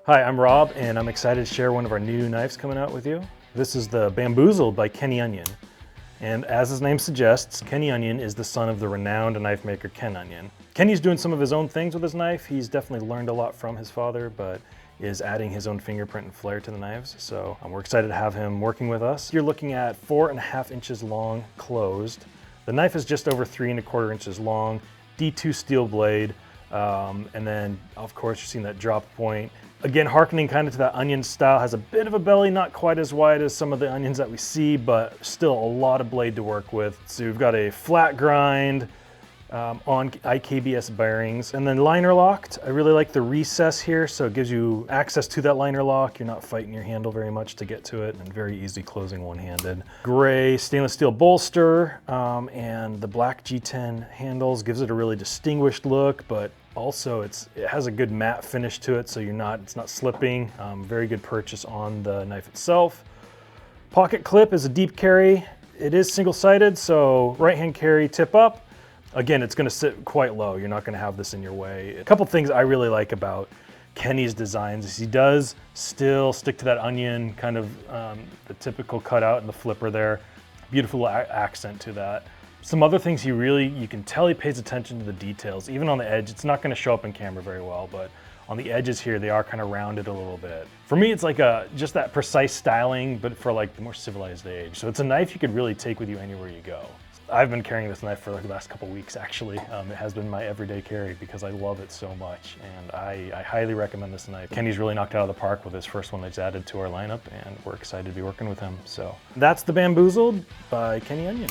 Hi, I'm Rob, and I'm excited to share one of our new knives coming out with you. This is the Bamboozled by Kenny Onion. And as his name suggests, Kenny Onion is the son of the renowned knife maker Ken Onion. Kenny's doing some of his own things with his knife. He's definitely learned a lot from his father, but is adding his own fingerprint and flair to the knives. So we're excited to have him working with us. You're looking at 4.5 inches long, closed. The knife is just over 3¼ inches long, D2 steel blade. And then of course you're seeing that drop point. Again, harkening kind of to that onion style, has a bit of a belly, not quite as wide as some of the onions that we see, but still a lot of blade to work with. So you've got a flat grind on IKBS bearings, and then liner locked. I really like the recess here, so it gives you access to that liner lock. You're not fighting your handle very much to get to it, and very easy closing one-handed. Gray stainless steel bolster, and the black G10 handles gives it a really distinguished look, but also it has a good matte finish to it, so it's not slipping. Very good purchase on the knife itself. Pocket clip is a deep carry. It is single-sided, so right-hand carry, tip up. Again, it's gonna sit quite low. You're not gonna have this in your way. A couple things I really like about Kenny's designs is he does still stick to that onion, kind of the typical cutout and the flipper there. Beautiful accent to that. Some other things you can tell he pays attention to the details. Even on the edge, it's not gonna show up in camera very well, but on the edges here, they are kind of rounded a little bit. For me, it's like just that precise styling, but for like the more civilized age. So it's a knife you could really take with you anywhere you go. I've been carrying this knife for like the last couple weeks, actually. It has been my everyday carry because I love it so much, and I highly recommend this knife. Kenny's really knocked it out of the park with his first one that's added to our lineup, and we're excited to be working with him. So that's the Bamboozled by Kenny Onion.